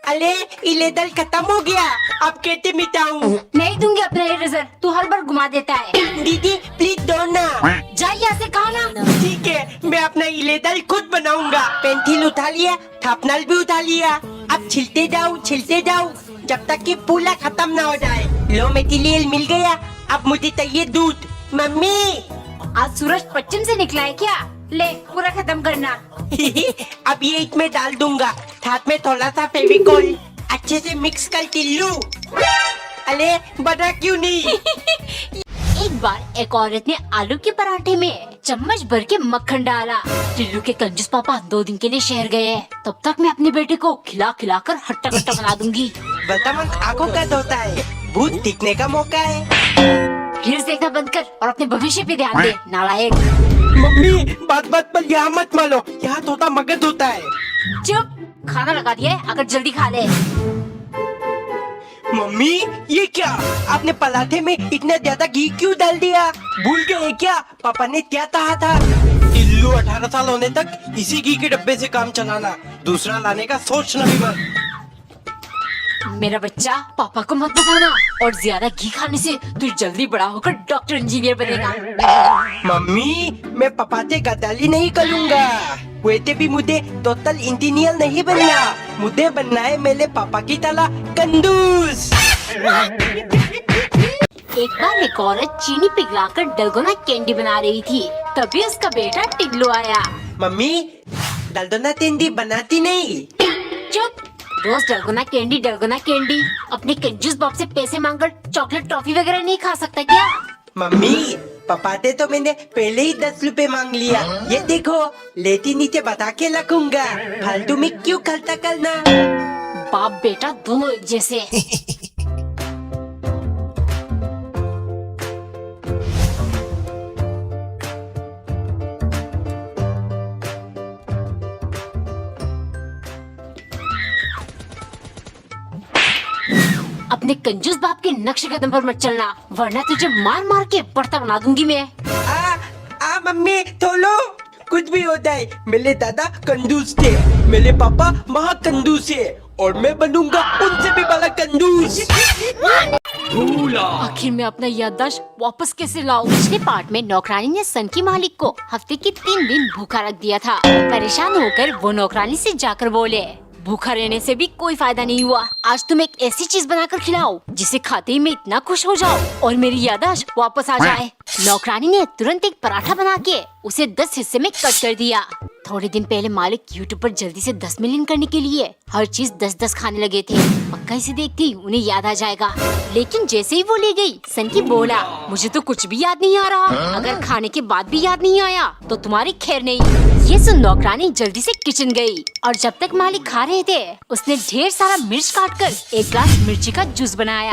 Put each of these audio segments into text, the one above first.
अरे इलेदल खत्म हो गया, अब कैसे मिटाऊं? नहीं दूंगी अपना इरेजर, तू हर बार घुमा देता है। दीदी प्लीज दो ना। जा यहाँ से, कहा ना। ठीक है, मैं अपना इलेदल खुद बनाऊंगा। पेंसिल उठा लिया, थापनल भी उठा लिया। अब छिलते जाओ जब तक कि पूरा खत्म ना हो जाए। लो मटेरियल मिल गया, अब मुझे चाहिए दूध। मम्मी आज सूरज पश्चिम से निकला है क्या? ले पूरा खत्म करना। अब ये इसमें डाल दूंगा, साथ में थोड़ा सा फेविकोल अच्छे से मिक्स कर टिल्लू। अरे बना क्यों नहीं? एक बार एक औरत ने आलू के पराठे में चम्मच भर के मक्खन डाला। टिल्लू के कंजूस पापा 2 दिन के लिए शहर गए हैं। तब तक मैं अपने बेटे को खिला कर हट्टा कट्टा बना दूंगी। वर्तमान आंखों का धोता है, भूत दिखने का मौका है। फिर देखना बंद कर और अपने भविष्य पे ध्यान दे, नालायक। मम्मी बात पर यहाँ मत मारो, यहाँ तोता मगध होता है। चुप, खाना लगा दिया है, अगर जल्दी खा ले। मम्मी ये क्या, आपने पराठे में इतना ज्यादा घी क्यों डाल दिया? भूल गए क्या पापा ने क्या कहा था? टिल्लू 18 साल होने तक इसी घी के डब्बे से काम चलाना, दूसरा लाने का सोचना भी मत। मेरा बच्चा, पापा को मत बताना, और ज्यादा घी खाने से तू जल्दी बड़ा होकर डॉक्टर इंजीनियर बनेगा। मम्मी मैं पापा से गद्दारी नहीं करूँगा, वैसे भी मुझे टोटल इंजीनियर नहीं बनना, मुझे बनना है मेरे पापा की तरह कंजूस। एक बार एक औरत चीनी पिघलाकर डलगोना कैंडी बना रही थी, तभी उसका बेटा टिल्लू आया। मम्मी डलगोना कैंडी बनाती नहीं। चुप, रोज डलगोना कैंडी अपने कंजूस बाप से पैसे मांगकर चॉकलेट टॉफी वगैरह नहीं खा सकता क्या? मम्मी पापा से तो मैंने पहले ही 10 रुपए मांग लिया, ये देखो लेटी नीचे बता के रखूंगा, फालतू में क्यों खर्चा करना। बाप बेटा दोनों एक जैसे। अपने कंजूस बाप के नक्शे कदम पर मत चलना, वरना तुझे मार मार के पड़ता बना दूंगी मैं। मम्मी थोलो, कुछ भी हो जाए मेरे दादा कंजूस थे, मेरे पापा महा कंजूस है, और मैं बनूंगा उनसे भी बड़ा कंजूस। आखिर मैं अपना याददाश्त वापस कैसे लाऊं? पिछले पार्ट में नौकरानी ने सन की मालिक को हफ्ते के 3 दिन भूखा रख दिया था। परेशान होकर वो नौकरानी से जाकर बोले, भूखा रहने से भी कोई फायदा नहीं हुआ, आज तुम एक ऐसी चीज बनाकर खिलाओ जिसे खाते ही मैं इतना खुश हो जाऊं और मेरी याददाश्त वापस आ जाए। नौकरानी ने तुरंत एक पराठा बना के उसे 10 हिस्से में कट कर दिया। थोड़े दिन पहले मालिक यूट्यूब पर जल्दी से 10 मिलियन करने के लिए हर चीज 10-10 खाने लगे थे। पक्का इसे देखती उन्हें याद आ जाएगा, लेकिन जैसे ही वो ले गई, सनकी बोला, मुझे तो कुछ भी याद नहीं आ रहा, अगर खाने के बाद भी याद नहीं आया तो तुम्हारी खैर नहीं। ये सुन नौकरानी जल्दी से किचन गई, और जब तक मालिक खा रहे थे उसने ढेर सारा मिर्च काटकर एक ग्लास मिर्ची का जूस बनाया।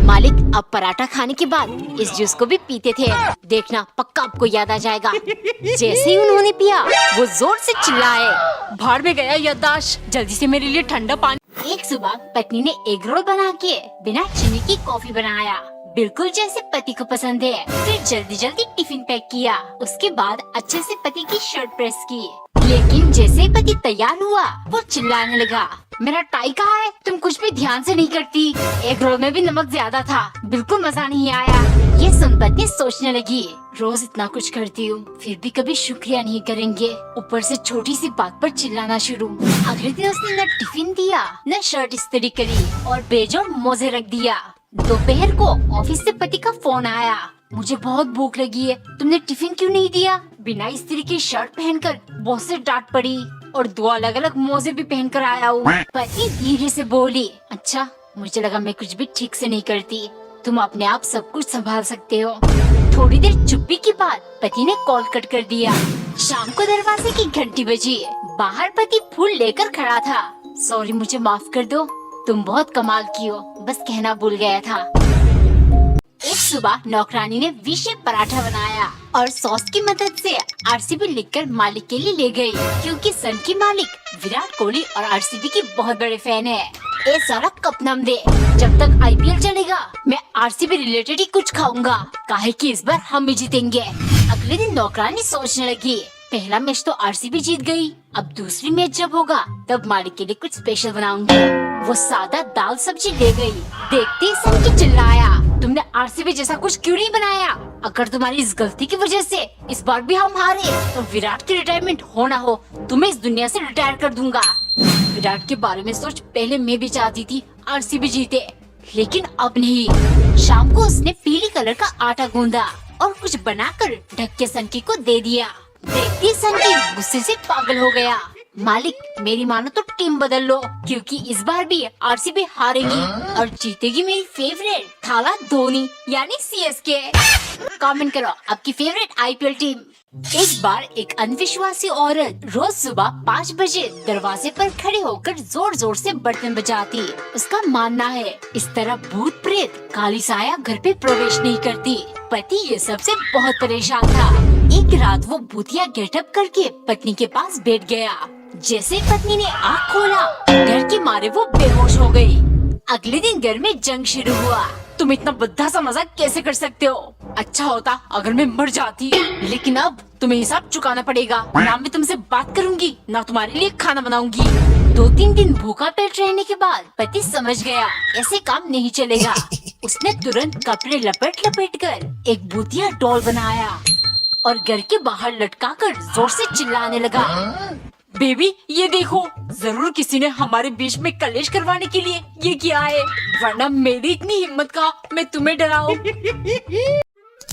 मालिक अब पराठा खाने के बाद इस जूस को भी पीते थे, देखना पक्का आपको याद आ जाएगा। जैसे ही उन्होंने पिया वो जोर से चिल्लाए, भाड़ में गया याददाश्त, जल्दी से मेरे लिए ठंडा पानी। एक सुबह पत्नी ने एग रोल बना के बिना चीनी की कॉफी बनाया, बिल्कुल जैसे पति को पसंद है। फिर जल्दी जल्दी टिफिन पैक किया, उसके बाद अच्छे से पति की शर्ट प्रेस की। लेकिन जैसे ही पति तैयार हुआ वो चिल्लाने लगा, मेरा टाई कहाँ है? तुम कुछ भी ध्यान से नहीं करती, एग रोल में भी नमक ज्यादा था, बिल्कुल मजा नहीं आया। ये सुन पत्नी सोचने लगी, रोज इतना कुछ करती हूँ फिर भी कभी शुक्रिया नहीं करेंगे, ऊपर से छोटी सी बात पर चिल्लाना शुरू। अगले दिन उसने न टिफिन दिया, न शर्ट इस्त्री करी, और बेजोड़ मोजे रख दिया। दोपहर को ऑफिस से पति का फोन आया, मुझे बहुत भूख लगी है, तुमने टिफिन क्यों नहीं दिया? बिना इस्त्री की शर्ट पहनकर बॉस से डांट पड़ी, और 2 अलग-अलग मोजे भी पहनकर आया हूँ। पति धीरे से बोली, अच्छा मुझे लगा मैं कुछ भी ठीक से नहीं करती, तुम अपने आप सब कुछ संभाल सकते हो। थोड़ी देर चुप्पी के बाद पति ने कॉल कट कर दिया। शाम को दरवाजे की घंटी बजी, बाहर पति फूल लेकर खड़ा था। सॉरी मुझे माफ कर दो, तुम बहुत कमाल की हो, बस कहना भूल गया था। एक सुबह नौकरानी ने विशेष पराठा बनाया और सॉस की मदद से आरसीबी लिखकर मालिक के लिए ले गई, क्योंकि सन की मालिक विराट कोहली और आरसीबी की बहुत बड़े फैन है। ए सारा कप नम दे, जब तक आईपीएल चलेगा मैं आरसीबी रिलेटेड ही कुछ खाऊंगा, काहे कि इस बार हम ही जीतेंगे। अगले दिन नौकरानी सोचने लगी, पहला मैच तो आरसीबी जीत गई, अब दूसरी मैच जब होगा तब मालिक के लिए कुछ स्पेशल बनाऊंगी। वो सादा दाल सब्जी ले गई। देखते ही सनकी चिल्लाया, तुमने आरसीबी जैसा कुछ क्यों नहीं बनाया? अगर तुम्हारी इस गलती की वजह से इस बार भी हम हारे तो विराट की रिटायरमेंट हो ना हो तुम्हें इस दुनिया से रिटायर कर दूंगा। विराट के बारे में सोच पहले मैं भी चाहती थी आरसीबी जीते, लेकिन अब नहीं। शाम को उसने पीली कलर का आटा गूंदा और कुछ बनाकर ढक के सनकी को दे दिया। देखती सनकी गुस्से से पागल हो गया। मालिक मेरी मानो तो टीम बदल लो, क्योंकि इस बार भी आरसीबी हारेगी और जीतेगी मेरी फेवरेट थाला धोनी यानी सीएसके। कमेंट करो आपकी फेवरेट आईपीएल टीम। एक बार एक अनविश्वासी औरत रोज सुबह 5 बजे दरवाजे पर खड़े होकर जोर जोर से बर्तन बजाती। उसका मानना है इस तरह भूत प्रेत काली साया घर पे प्रवेश नहीं करती। पति ये सबसे बहुत परेशान था। एक रात वो भूतिया गेटअप करके पत्नी के पास बैठ गया। जैसे ही पत्नी ने आँख खोला डर के मारे वो बेहोश हो गई। अगले दिन घर में जंग शुरू हुआ। तुम इतना बद्दा सा मजाक कैसे कर सकते हो? अच्छा होता अगर मैं मर जाती, लेकिन अब तुम्हें हिसाब चुकाना पड़ेगा। ना मैं तुमसे बात करूंगी ना तुम्हारे लिए खाना बनाऊंगी। 2-3 दिन भूखा पेट रहने के बाद पति समझ गया ऐसे काम नहीं चलेगा। उसने तुरंत कपड़े लपेट लपेट कर एक भूतिया डॉल बनाया और घर के बाहर लटका कर जोर से चिल्लाने लगा, बेबी ये देखो, जरूर किसी ने हमारे बीच में कलेश करवाने के लिए ये किया है, वरना मेरी इतनी हिम्मत का मैं तुम्हें डराऊं।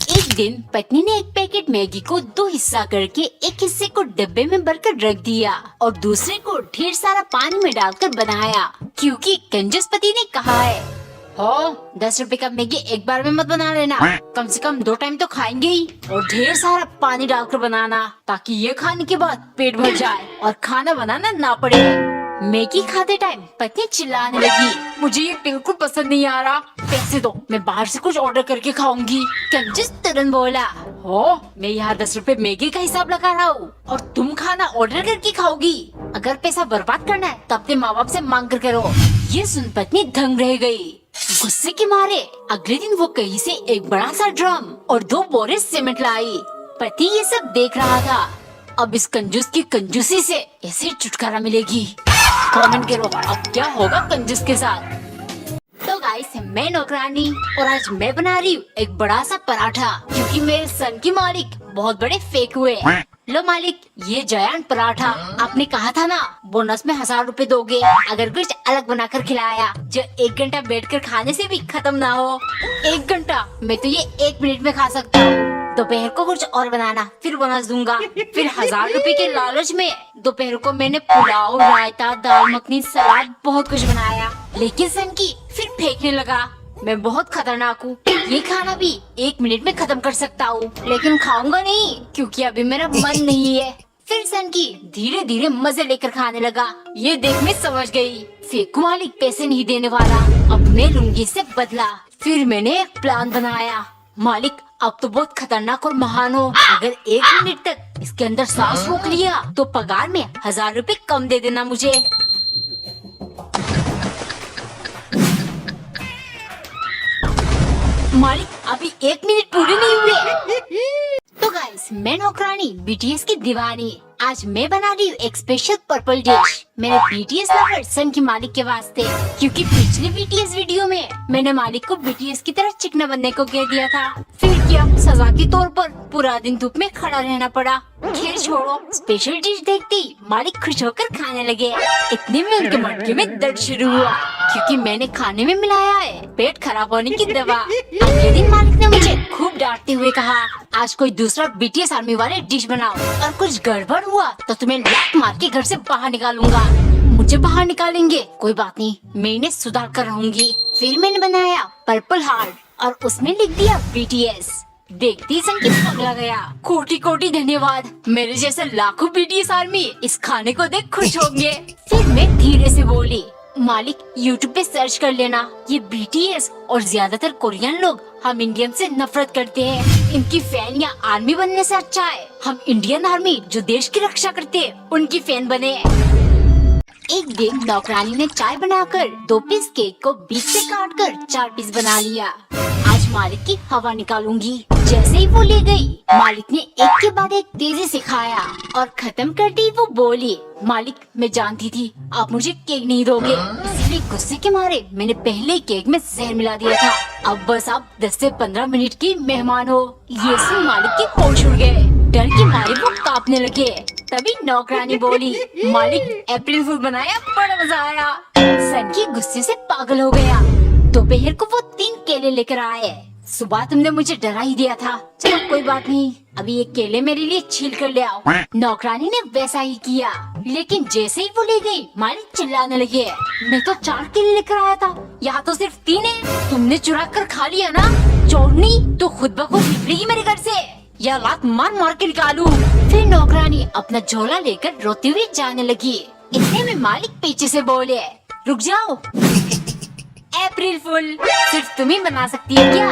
एक दिन पत्नी ने एक पैकेट मैगी को 2 हिस्सा करके एक हिस्से को डब्बे में भरकर रख दिया और दूसरे को ढेर सारा पानी में डालकर बनाया, क्योंकि कंजूस पति ने कहा है 10 रुपए का मैगी एक बार में मत बना लेना, कम से कम 2 टाइम तो खाएंगे ही, और ढेर सारा पानी डालकर बनाना ताकि ये खाने के बाद पेट भर जाए और खाना बनाना ना पड़े। मैगी खाते टाइम पत्नी चिल्लाने लगी, मुझे ये बिल्कुल पसंद नहीं आ रहा, पैसे दो, मैं बाहर से कुछ ऑर्डर करके खाऊंगी। कंजूस तुरंत बोला, मैं यहाँ 10 रुपए मैगी का हिसाब लगा रहा हूँ और तुम खाना ऑर्डर करके खाओगी? अगर पैसा बर्बाद करना है तो अपने माँ बाप से मांग कर करो। ये सुन पत्नी दंग रह गई। गुस्से के मारे अगले दिन वो कहीं से एक बड़ा सा ड्रम और 2 बोरे सीमेंट लाई। पति ये सब देख रहा था। अब इस कंजूस की कंजूसी से ऐसे छुटकारा मिलेगी। कमेंट करो अब क्या होगा कंजूस के साथ। तो गाइस मैं नौकरानी और आज मैं बना रही हूँ एक बड़ा सा पराठा, क्योंकि मेरे सन की मालिक बहुत बड़े फेक हुए। लो मालिक, ये जायंट पराठा आपने कहा था ना बोनस में 1000 रुपए दोगे अगर कुछ अलग बनाकर खिलाया जो 1 घंटा बैठकर खाने से भी खत्म ना हो। 1 घंटा? मैं तो ये 1 मिनट में खा सकता हूँ। दोपहर को कुछ और बनाना, फिर बोनस दूंगा। फिर 1000 रुपए के लालच में दोपहर को मैंने पुलाव, रायता, दाल मखनी, सलाद बहुत कुछ बनाया, लेकिन सन की फिर फेंकने लगा। मैं बहुत खतरनाक हूँ, ये खाना भी 1 मिनट में खत्म कर सकता हूँ, लेकिन खाऊंगा नहीं क्योंकि अभी मेरा मन नहीं है। फिर सन की धीरे धीरे मजे लेकर खाने लगा। ये देख मैं समझ गई फेकू मालिक पैसे नहीं देने वाला, अब मैं लूंगी इससे बदला। फिर मैंने एक प्लान बनाया, मालिक अब तो बहुत खतरनाक और महान हो, अगर 1 मिनट तक इसके अंदर सांस रोक लिया तो पगार में 1000 रुपए कम दे देना मुझे। मालिक अभी 1 मिनट पूरे नहीं हुए। तो गाइस मैं नौकरानी बीटीएस की दीवानी, आज मैं बना रही हूँ एक स्पेशल पर्पल डिश मेरे बीटीएस लवर सन की मालिक के वास्ते, क्योंकि पिछले बीटीएस वीडियो में मैंने मालिक को बीटीएस की तरह चिकना बनने को कह दिया था। फिर क्या सजा के तौर पर पूरा दिन धूप में खड़ा रहना पड़ा। खैर छोड़ो, स्पेशल डिश देखते ही मालिक खुश होकर खाने लगे। इतने में उनके मटके में दर्द शुरू हुआ, क्योंकि मैंने खाने में मिलाया है पेट खराब होने की दवा। अगले दिन मालिक ने मुझे खूब डांटते हुए कहा, आज कोई दूसरा बीटीएस आर्मी वाले डिश बनाओ और कुछ गड़बड़ हुआ तो तुम्हें लात मार के घर से बाहर निकालूंगा। मुझे बाहर निकालेंगे कोई बात नहीं, मैं इन्हें सुधार कर रहूंगी। फिर मैंने बनाया पर्पल हार्ट और उसमें लिख दिया बीटीएस। देखती सन की पगला गया। कोटि कोटि धन्यवाद, मेरे जैसे लाखों बीटीएस आर्मी इस खाने को देख खुश होंगे। फिर मैं धीरे से बोली, मालिक यूट्यूब पे सर्च कर लेना, ये बीटीएस और ज्यादातर कोरियन लोग हम इंडियन से नफरत करते हैं। इनकी फैन या आर्मी बनने से अच्छा है हम इंडियन आर्मी जो देश की रक्षा करते हैं उनकी फैन बने। एक दिन नौकरानी ने चाय बनाकर 2 पीस केक को बीच से काटकर 4 पीस बना लिया। आज मालिक की हवा निकालूंगी। जैसे ही वो ले गई, मालिक ने एक के बाद एक तेजी से खाया और खत्म कर दी। वो बोली, मालिक मैं जानती थी आप मुझे केक नहीं दोगे, इसलिए गुस्से के मारे मैंने पहले केक में जहर मिला दिया था। अब बस आप 10 से 15 मिनट की मेहमान हो। ये सुन मालिक के होश उड़ गए, डर के मारे वो कांपने लगे। तभी नौकरानी बोली, मालिक अप्रैल फूल बनाया, बड़ा मजा आया। सनकी गुस्से से पागल हो गया। दोपहर को वो 3 केले लेकर आए। सुबह तुमने मुझे डरा ही दिया था, चलो कोई बात नहीं, अभी ये केले मेरे लिए छील कर ले आओ। नौकरानी ने वैसा ही किया, लेकिन जैसे ही वो ले गई, मालिक चिल्लाने लगे, मैं तो 4 केले लेकर आया था, यहाँ तो सिर्फ 3 है। तुमने चुरा कर खा लिया ना, चोरनी तो खुद ब खुद निकलेगी मेरे घर से, या लात मार मार के निकालू। फिर नौकरानी अपना झोला लेकर रोते हुए जाने लगी। इतने में मालिक पीछे से बोले, रुक जाओ, अप्रैल फूल सिर्फ तुम ही बना सकती है क्या?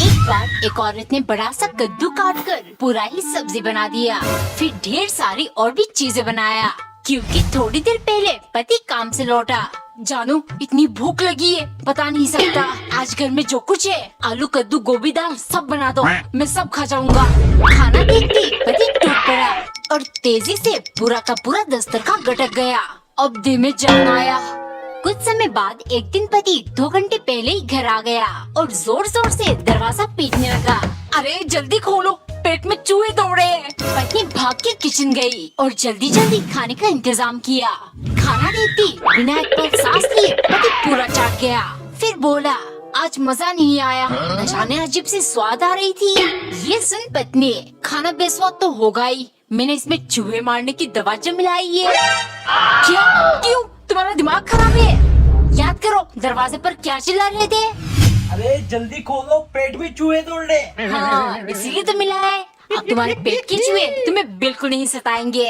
एक बार एक औरत ने बड़ा सा कद्दू काट कर पूरा ही सब्जी बना दिया, फिर ढेर सारी और भी चीजें बनाया, क्योंकि थोड़ी देर पहले पति काम से लौटा। जानू इतनी भूख लगी है, बता नहीं सकता। आज घर में जो कुछ है, आलू कद्दू गोभी दाल सब बना दो, मैं सब खा जाऊंगा। खाना देखते पति टूट पड़ा और तेजी से पूरा का पूरा दस्तरखान गटक गया। अब दिल में जान आया। कुछ समय बाद एक दिन पति 2 घंटे पहले ही घर आ गया और जोर जोर से दरवाजा पीटने लगा। अरे जल्दी खोलो, पेट में चूहे दौड़ रहे हैं। पत्नी भाग के किचन गई और जल्दी जल्दी खाने का इंतजाम किया। खाना देखती बिना एक पल सांस लिए पति पूरा चाट गया। फिर बोला, आज मजा नहीं आया, न जाने अजीब सी स्वाद आ रही थी। ये सुन पत्नी, खाना बेस्वाद तो होगा ही, मैंने इसमें चूहे मारने की दवा जो मिलाई है। क्या? क्यों? तुम्हारा दिमाग खराब है? याद करो दरवाजे पर क्या चिल्ला रहे थे? अरे जल्दी खोलो, पेट में चूहे दौड़ रहे। हाँ, इसीलिए तो मिला है। अब तुम्हारे पेट के चूहे तुम्हें बिल्कुल नहीं सताएंगे।